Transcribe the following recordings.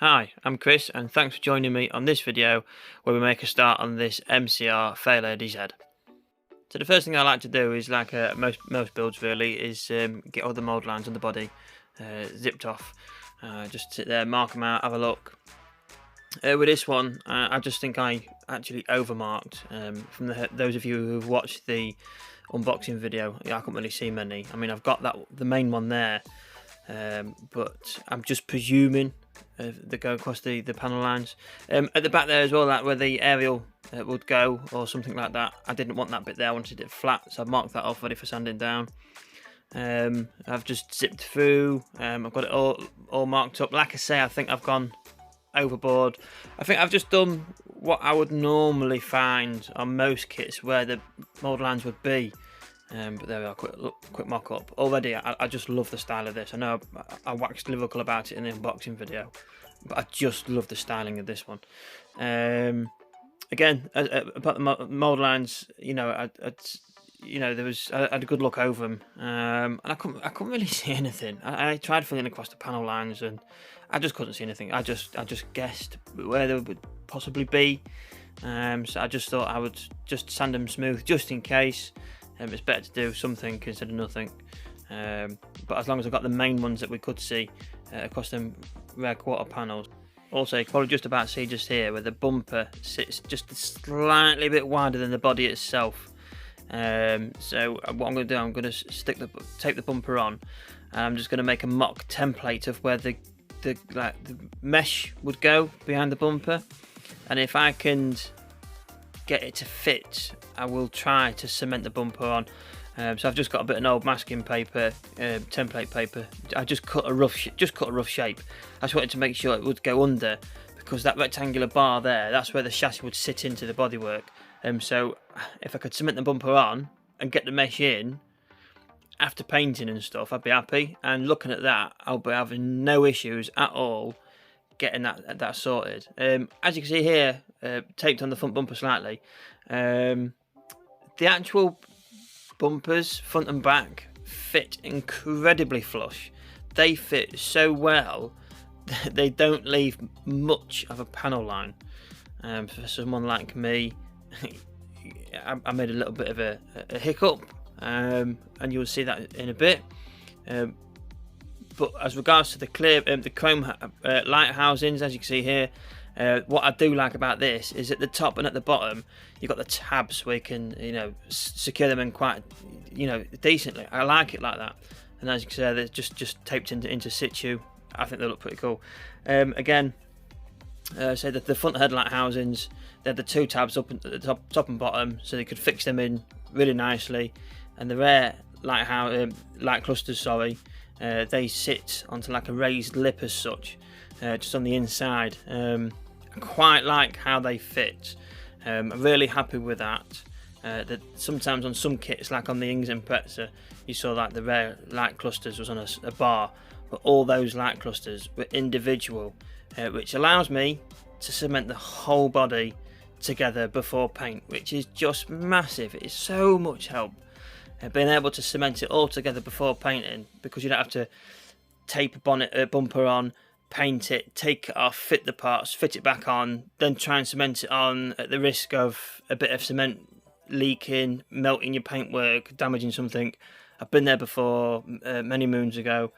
Hi, I'm Chris and thanks for joining me on this video where we make a start on this MCR Fairlady Z. So the first thing I like to do is, like most builds really, is get all the mould lines on the body zipped off. Just sit there, mark them out, have a look. With this one, I just think I actually overmarked. From those of you who've watched the unboxing video, I couldn't really see many. I mean, I've got the main one there, but I'm just presuming they go across the panel lines. At the back there as well, like where the aerial would go or something like that, I didn't want that bit there, I wanted it flat, so I've marked that off ready for sanding down. I've just zipped through, I've got it all marked up. Like I say, I think I've gone overboard. I think I've just done what I would normally find on most kits where the mould lines would be. But there we are, quick mock-up. Already, I just love the style of this. I know I waxed lyrical about it in the unboxing video, but I just love the styling of this one. Again, about the mould lines, you know, I had a good look over them, and I couldn't really see anything. I tried filling across the panel lines, and I just couldn't see anything. I just guessed where they would possibly be. So I just thought I would just sand them smooth just in case. It's better to do something instead of nothing. But as long as I got the main ones that we could see across them rear quarter panels. Also, you can probably just about see just here where the bumper sits just slightly bit wider than the body itself. So what I'm going to do, I'm going to tape the bumper on, and I'm just going to make a mock template of where the mesh would go behind the bumper, and if I can get it to fit, I will try to cement the bumper on. So I've just got a bit of old masking paper, template paper. I just cut a rough shape. I just wanted to make sure it would go under, because that rectangular bar there, that's where the chassis would sit into the bodywork. So if I could cement the bumper on and get the mesh in after painting and stuff, I'd be happy. And looking at that, I'll be having no issues at all getting that sorted. As you can see here, taped on the front bumper slightly. The actual bumpers, front and back, fit incredibly flush. They fit so well that they don't leave much of a panel line. For someone like me, I made a little bit of a hiccup, and you'll see that in a bit. But as regards to the chrome light housings, as you can see here, what I do like about this is at the top and at the bottom you've got the tabs where you can, secure them in quite, decently. I like it like that. And as you can see, they're just taped into situ. I think they look pretty cool. Again, so the front headlight housings, they're the two tabs up at the top and bottom, so they could fix them in really nicely. And the rear light clusters, they sit onto like a raised lip as such, just on the inside. I quite like how they fit. I'm really happy with that. That sometimes on some kits, like on the Ings Impreza, you saw like the rear light clusters was on a bar, but all those light clusters were individual, which allows me to cement the whole body together before paint, which is just massive. It's so much help being able to cement it all together before painting, because you don't have to tape a bumper on, paint it, take it off, fit the parts, fit it back on, then try and cement it on at the risk of a bit of cement leaking, melting your paintwork, damaging something. I've been there before, many moons ago,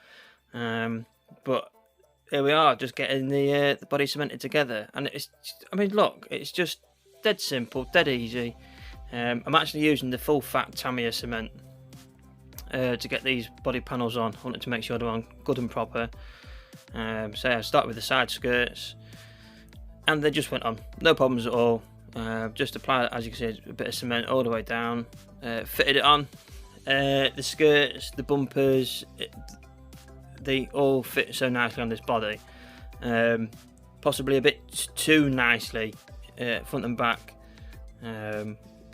but here we are, just getting the body cemented together. And look, it's just dead simple, dead easy. I'm actually using the full fat Tamiya cement to get these body panels on. I wanted to make sure they're on good and proper. So I start with the side skirts, and they just went on, no problems at all. Just applied, as you can see, a bit of cement all the way down, fitted it on. The skirts, the bumpers, they all fit so nicely on this body, possibly a bit too nicely, front and back.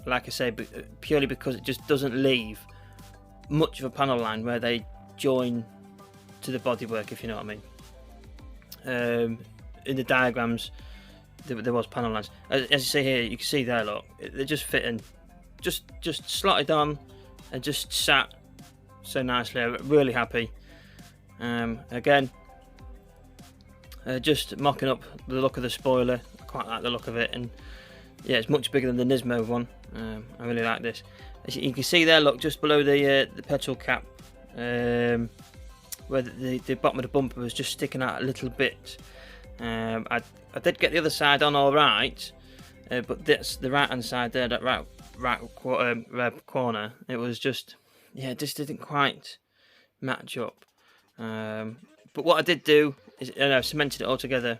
Like I say, purely because it just doesn't leave much of a panel line where they join to the bodywork, if you know what I mean. In the diagrams, there was panel lines. As you see here, you can see there, look, they're just fitting, just slotted on and just sat so nicely. I'm really happy. Again, just mocking up the look of the spoiler. I quite like the look of it, and yeah, it's much bigger than the Nismo one. I really like this. As you can see there, look, just below the petrol cap, where the bottom of the bumper was just sticking out a little bit. I did get the other side on all right, but that's the right hand side there, that right corner. It was just, yeah, it just didn't quite match up. But what I did do is, I cemented it all together,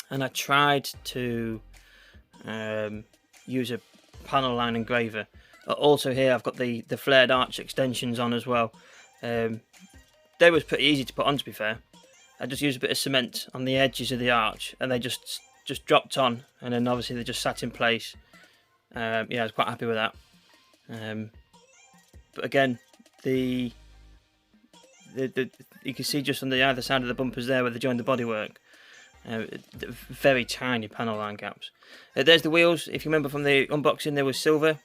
and I tried to use a panel line engraver. Also here I've got the flared arch extensions on as well. They was pretty easy to put on, to be fair. I just used a bit of cement on the edges of the arch, and they just dropped on, and then obviously they just sat in place. Yeah, I was quite happy with that. But again, you can see just on the either side of the bumpers there where they joined the bodywork, very tiny panel line gaps. There's the wheels. If you remember from the unboxing, they were silver,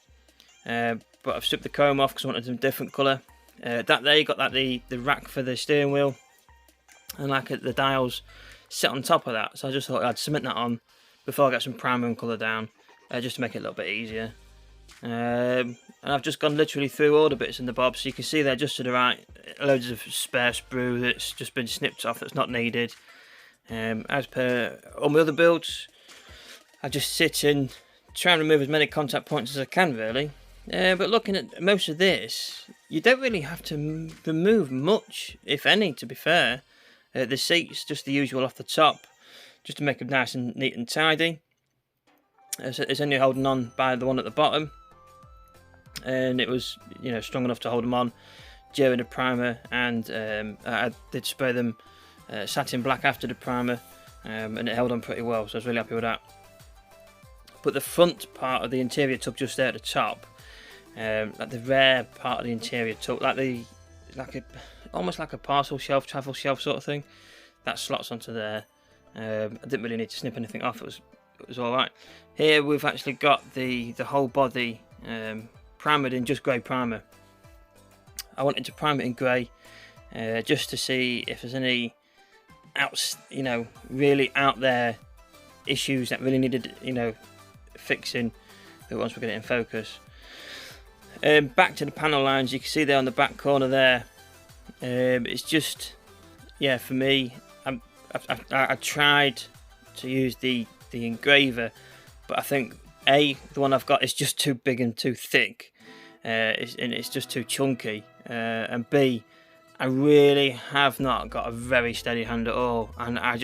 but I've stripped the chrome off because I wanted them a different colour. That there, you got that the rack for the steering wheel, and like the dials sit on top of that. So I just thought I'd cement that on before I get some primer and colour down, just to make it a little bit easier. And I've just gone literally through all the bits in the bobs, so you can see there just to the right, loads of spare sprue that's just been snipped off that's not needed. As per all my other builds, I just sit and try and remove as many contact points as I can, really. But looking at most of this, you don't really have to remove much, if any, to be fair. The seats, just the usual off the top, just to make them nice and neat and tidy. It's only holding on by the one at the bottom, and it was, strong enough to hold them on during the primer, and I did spray them satin black after the primer, and it held on pretty well, so I was really happy with that. But the front part of the interior tub just there at the top, like the rear part of the interior tub, almost like a parcel shelf, travel shelf sort of thing, that slots onto there. I didn't really need to snip anything off, it was alright. Here we've actually got the whole body primered in just grey primer. I wanted to prime it in grey, just to see if there's any really out there issues that really needed fixing. But once we get it in focus, back to the panel lines, you can see there on the back corner there. It's just, yeah, for me, I tried to use the engraver, but I think the one I've got is just too big and too thick, and it's just too chunky, and B, I really have not got a very steady hand at all, and I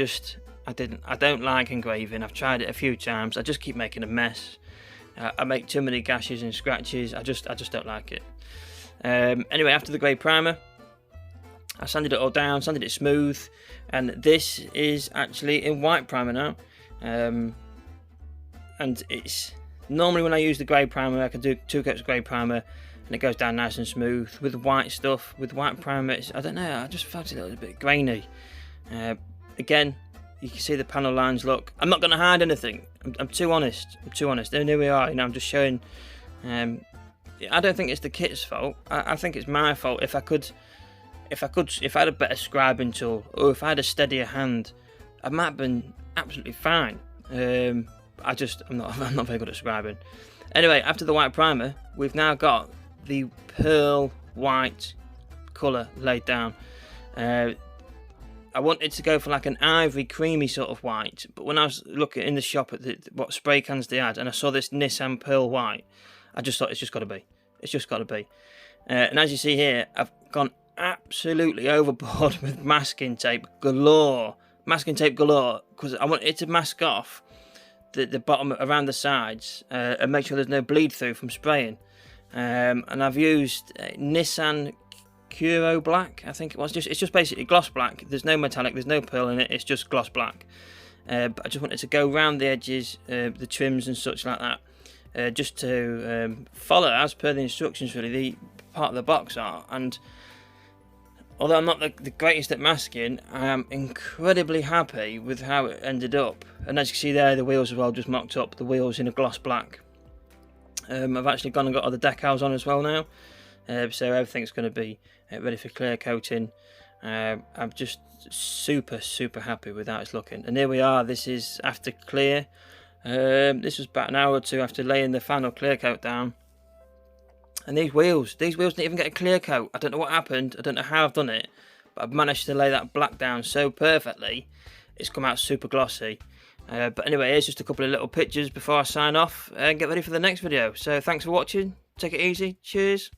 don't like engraving. I've tried it a few times. I just keep making a mess. I make too many gashes and scratches. I just don't like it. Anyway, after the grey primer, I sanded it all down, sanded it smooth, and this is actually in white primer now. And it's normally when I use the grey primer, I can do 2 coats of grey primer, and it goes down nice and smooth. With white stuff, with white primer, I don't know, I just felt it a little bit grainy. Again, you can see the panel lines. Look, I'm not going to hide anything. I'm too honest. There we are. I'm just showing. I don't think it's the kit's fault. I think it's my fault. If I had a better scribing tool, or if I had a steadier hand, I might have been absolutely fine. I'm not very good at scribing. Anyway, after the white primer, we've now got the pearl white colour laid down. I wanted to go for like an ivory creamy sort of white, but when I was looking in the shop at what spray cans they had, and I saw this Nissan pearl white, I just thought it's just got to be. And as you see here, I've gone absolutely overboard with masking tape galore, because I wanted it to mask off the bottom around the sides, and make sure there's no bleed through from spraying. And I've used Nissan Curo black, I think it was. It's just basically gloss black. There's no metallic, there's no pearl in it, it's just gloss black. But I just wanted to go around the edges, the trims and such like that, just to follow as per the instructions, really, the part of the box art. And although I'm not the greatest at masking, I am incredibly happy with how it ended up. And as you can see there, the wheels have all just mocked up, the wheels in a gloss black. I've actually gone and got all the decals on as well now, so everything's going to be ready for clear coating. I'm just super happy with how it's looking. And here we are. This is after clear. This was about an hour or two after laying the final clear coat down. And these wheels didn't even get a clear coat. I don't know what happened. I don't know how I've done it, but I've managed to lay that black down so perfectly. It's come out super glossy. But anyway, here's just a couple of little pictures before I sign off and get ready for the next video. So thanks for watching. Take it easy. Cheers.